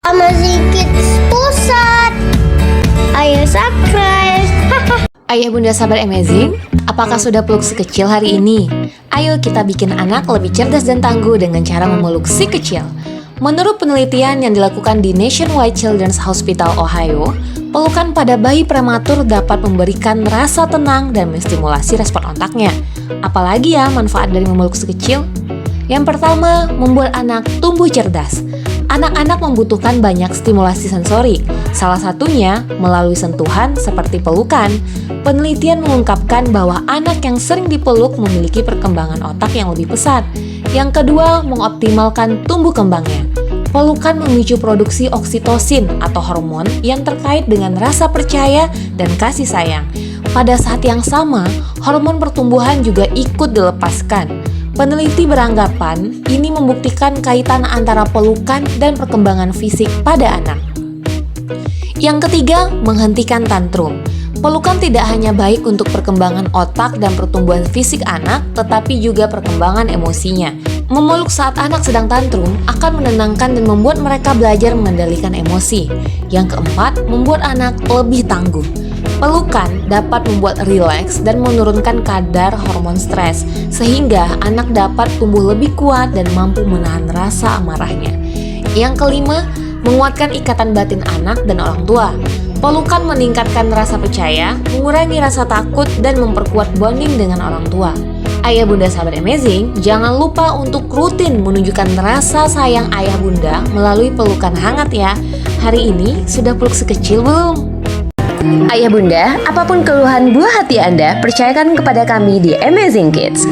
Amazing Kids Pusat. Ayo subscribe. Ayah bunda sahabat Amazing, apakah sudah peluk si kecil hari ini? Ayo kita bikin anak lebih cerdas dan tangguh dengan cara memeluk si kecil. Menurut penelitian yang dilakukan di Nationwide Children's Hospital, Ohio, pelukan pada bayi prematur dapat memberikan rasa tenang dan menstimulasi respon otaknya. Apalagi ya manfaat dari memeluk si kecil? Yang pertama, membuat anak tumbuh cerdas. Anak-anak membutuhkan banyak stimulasi sensori, salah satunya melalui sentuhan seperti pelukan. Penelitian mengungkapkan bahwa anak yang sering dipeluk memiliki perkembangan otak yang lebih pesat. Yang kedua, mengoptimalkan tumbuh kembangnya. Pelukan memicu produksi oksitosin atau hormon yang terkait dengan rasa percaya dan kasih sayang. Pada saat yang sama, hormon pertumbuhan juga ikut dilepaskan. Peneliti beranggapan ini membuktikan kaitan antara pelukan dan perkembangan fisik pada anak. Yang ketiga, menghentikan tantrum. Pelukan tidak hanya baik untuk perkembangan otak dan pertumbuhan fisik anak, tetapi juga perkembangan emosinya. Memeluk saat anak sedang tantrum akan menenangkan dan membuat mereka belajar mengendalikan emosi. Yang keempat, membuat anak lebih tangguh. Pelukan dapat membuat rileks dan menurunkan kadar hormon stres, sehingga anak dapat tumbuh lebih kuat dan mampu menahan rasa amarahnya. Yang kelima, menguatkan ikatan batin anak dan orang tua. Pelukan meningkatkan rasa percaya, mengurangi rasa takut, dan memperkuat bonding dengan orang tua. Ayah bunda sahabat Amazing, jangan lupa untuk rutin menunjukkan rasa sayang ayah bunda melalui pelukan hangat ya. Hari ini sudah peluk sekecil belum? Ayah bunda, apapun keluhan buah hati Anda, percayakan kepada kami di Amazing Kids.